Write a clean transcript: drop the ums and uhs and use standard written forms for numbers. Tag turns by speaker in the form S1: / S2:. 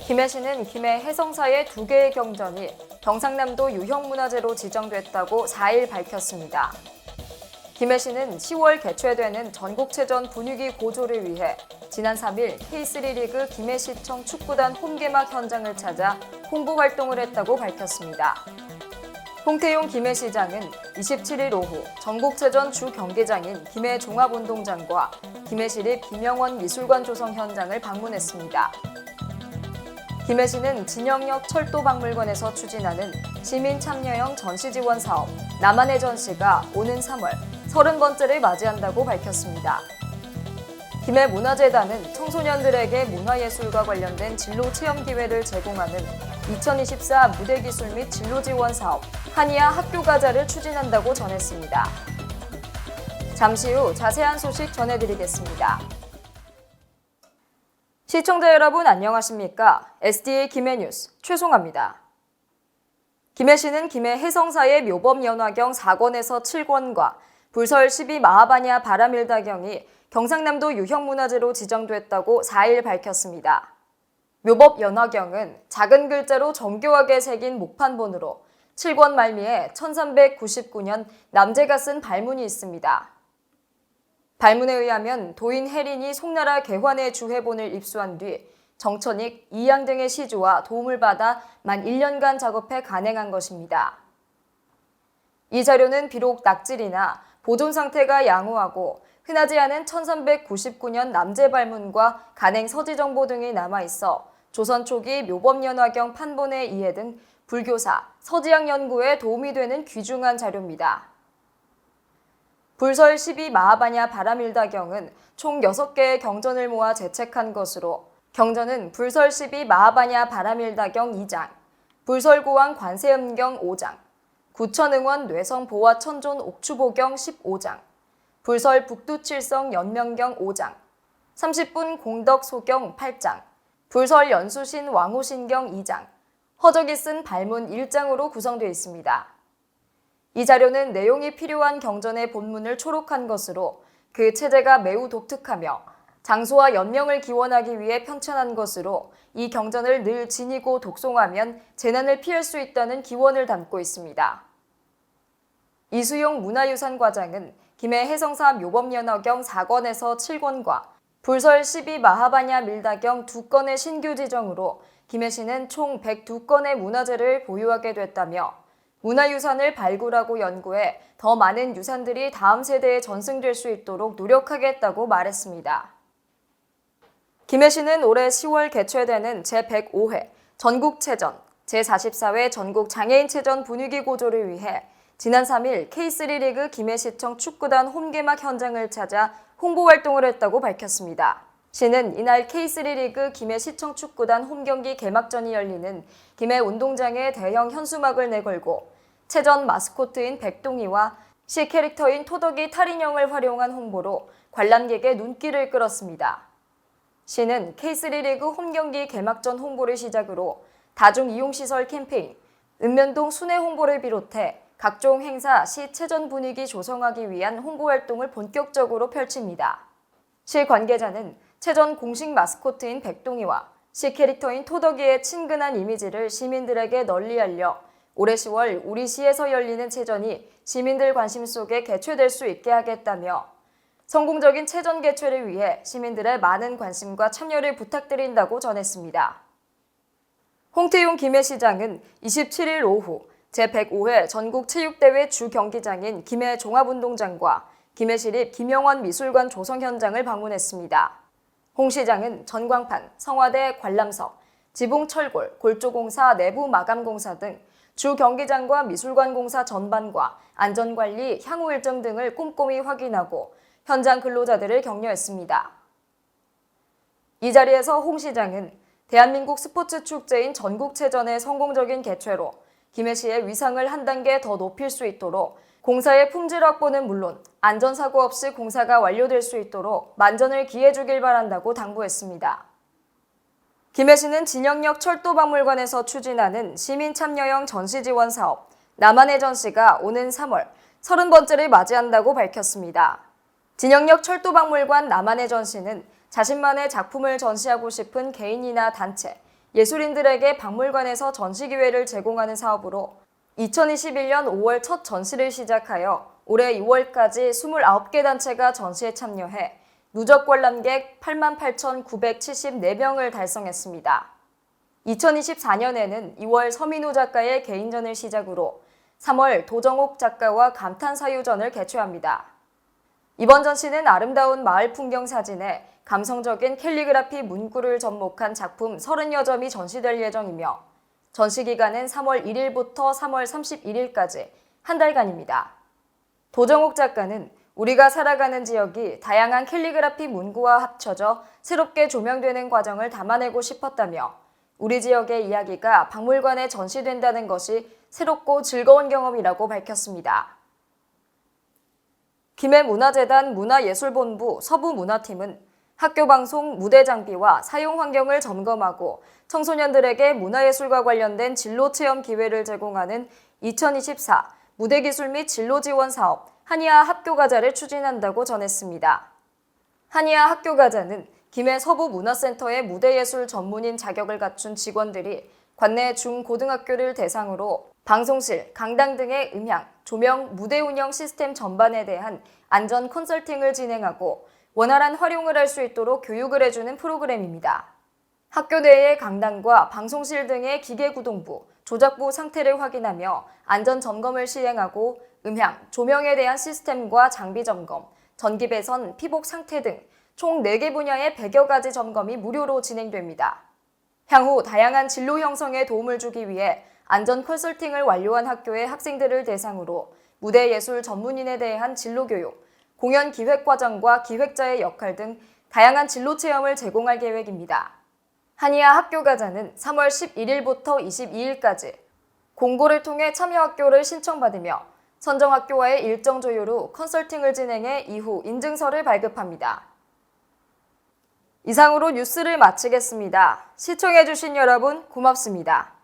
S1: 김해 시는 김해 해성사의 2개의 경전이 경상남도 유형문화재로 지정됐다고 4일 밝혔습니다. 김해 시는 10월 개최되는 전국체전 분위기 고조를 위해 지난 3일 K3 리그 김해시청 축구단 홈개막 현장을 찾아 홍보 활동을 했다고 밝혔습니다. 홍태용 김해시장은 27일 오후 전국체전 주 경기장인 김해 종합운동장과 김해시립 김영원 미술관 조성 현장을 방문했습니다. 김해시는 진영역 철도박물관에서 추진하는 시민 참여형 전시 지원 사업 나만의 전시가 오는 3월 30번째를 맞이한다고 밝혔습니다. 김해문화재단은 청소년들에게 문화예술과 관련된 진로 체험 기회를 제공하는 2024 무대기술 및 진로 지원 사업 한의아 학교가자를 추진한다고 전했습니다. 잠시 후 자세한 소식 전해드리겠습니다. 시청자 여러분 안녕하십니까? SDA 김해뉴스 최송아입니다. 김해시는 김해 해성사의 묘법연화경 4권에서 7권과 불설 12마하바냐 바라밀다경이 경상남도 유형문화재로 지정됐다고 4일 밝혔습니다. 묘법연화경은 작은 글자로 정교하게 새긴 목판본으로 7권 말미에 1399년 남제가 쓴 발문이 있습니다. 발문에 의하면 도인 혜린이 송나라 개환의 주해본을 입수한 뒤 정천익, 이양 등의 시주와 도움을 받아 만 1년간 작업해 간행한 것입니다. 이 자료는 비록 낙질이나 보존 상태가 양호하고 흔하지 않은 1399년 남제 발문과 간행 서지 정보 등이 남아있어 조선 초기 묘법연화경 판본의 이해 등 불교사, 서지학 연구에 도움이 되는 귀중한 자료입니다. 불설 12마하바냐 바라밀다경은 총 6개의 경전을 모아 제책한 것으로 경전은 불설 12마하바냐 바라밀다경 2장, 불설고왕 관세음경 5장, 구천응원 뇌성보화 천존 옥추보경 15장, 불설 북두칠성 연명경 5장, 30분 공덕소경 8장, 불설 연수신 왕호신경 2장, 허적이 쓴 발문 1장으로 구성되어 있습니다. 이 자료는 내용이 필요한 경전의 본문을 초록한 것으로 그 체제가 매우 독특하며 장소와 연명을 기원하기 위해 편찬한 것으로 이 경전을 늘 지니고 독송하면 재난을 피할 수 있다는 기원을 담고 있습니다. 이수용 문화유산 과장은 김해 해성사 묘법연화경 4권에서 7권과 불설 12마하바냐 밀다경 2건의 신규 지정으로 김해시는 총 102건의 문화재를 보유하게 됐다며 문화유산을 발굴하고 연구해 더 많은 유산들이 다음 세대에 전승될 수 있도록 노력하겠다고 말했습니다. 김해시는 올해 10월 개최되는 제105회 전국체전, 제44회 전국장애인체전 분위기 고조를 위해 지난 3일 K3 리그 김해시청 축구단 홈개막 현장을 찾아 홍보 활동을 했다고 밝혔습니다. 시는 이날 K3 리그 김해시청 축구단 홈경기 개막전이 열리는 김해 운동장에 대형 현수막을 내걸고 체전 마스코트인 백동이와 시 캐릭터인 토덕이 탈인형을 활용한 홍보로 관람객의 눈길을 끌었습니다. 시는 K3 리그 홈경기 개막전 홍보를 시작으로 다중이용시설 캠페인, 읍면동 순회 홍보를 비롯해 각종 행사, 시 체전 분위기 조성하기 위한 홍보 활동을 본격적으로 펼칩니다. 시 관계자는 체전 공식 마스코트인 백동이와 시 캐릭터인 토덕이의 친근한 이미지를 시민들에게 널리 알려 올해 10월 우리 시에서 열리는 체전이 시민들 관심 속에 개최될 수 있게 하겠다며 성공적인 체전 개최를 위해 시민들의 많은 관심과 참여를 부탁드린다고 전했습니다. 홍태용 김해시장은 27일 오후 제105회 전국체육대회 주경기장인 김해 종합운동장과 김해시립 김영원 미술관 조성 현장을 방문했습니다. 홍 시장은 전광판, 성화대 관람석, 지붕철골, 골조공사 내부 마감공사 등 주 경기장과 미술관 공사 전반과 안전관리, 향후 일정 등을 꼼꼼히 확인하고 현장 근로자들을 격려했습니다. 이 자리에서 홍 시장은 대한민국 스포츠 축제인 전국체전의 성공적인 개최로 김해시의 위상을 한 단계 더 높일 수 있도록 공사의 품질 확보는 물론 안전사고 없이 공사가 완료될 수 있도록 만전을 기해 주길 바란다고 당부했습니다. 김해시는 진영역 철도박물관에서 추진하는 시민 참여형 전시 지원 사업 나만의 전시가 오는 3월 30번째를 맞이한다고 밝혔습니다. 진영역 철도박물관 나만의 전시는 자신만의 작품을 전시하고 싶은 개인이나 단체, 예술인들에게 박물관에서 전시 기회를 제공하는 사업으로 2021년 5월 첫 전시를 시작하여 올해 6월까지 29개 단체가 전시에 참여해 누적 관람객 88,974명을 달성했습니다. 2024년에는 2월 서민우 작가의 개인전을 시작으로 3월 도정옥 작가와 감탄사유전을 개최합니다. 이번 전시는 아름다운 마을 풍경 사진에 감성적인 캘리그라피 문구를 접목한 작품 30여 점이 전시될 예정이며 전시 기간은 3월 1일부터 3월 31일까지 한 달간입니다. 도정옥 작가는 우리가 살아가는 지역이 다양한 캘리그라피 문구와 합쳐져 새롭게 조명되는 과정을 담아내고 싶었다며 우리 지역의 이야기가 박물관에 전시된다는 것이 새롭고 즐거운 경험이라고 밝혔습니다. 김해문화재단 문화예술본부 서부문화팀은 학교방송 무대 장비와 사용 환경을 점검하고 청소년들에게 문화예술과 관련된 진로체험 기회를 제공하는 2024 무대기술 및 진로지원 사업 한의아 학교가자를 추진한다고 전했습니다. 한의아 학교가자는 김해 서부문화센터의 무대예술 전문인 자격을 갖춘 직원들이 관내 중고등학교를 대상으로 방송실, 강당 등의 음향, 조명, 무대 운영 시스템 전반에 대한 안전 컨설팅을 진행하고 원활한 활용을 할 수 있도록 교육을 해주는 프로그램입니다. 학교 내의 강당과 방송실 등의 기계구동부, 조작부 상태를 확인하며 안전 점검을 시행하고 음향, 조명에 대한 시스템과 장비 점검, 전기 배선, 피복 상태 등 총 4개 분야의 100여 가지 점검이 무료로 진행됩니다. 향후 다양한 진로 형성에 도움을 주기 위해 안전 컨설팅을 완료한 학교의 학생들을 대상으로 무대 예술 전문인에 대한 진로 교육, 공연 기획 과정과 기획자의 역할 등 다양한 진로 체험을 제공할 계획입니다. 한의아 학교가자는 3월 11일부터 22일까지 공고를 통해 참여 학교를 신청받으며 선정 학교와의 일정 조율 후 컨설팅을 진행해 이후 인증서를 발급합니다. 이상으로 뉴스를 마치겠습니다. 시청해주신 여러분 고맙습니다.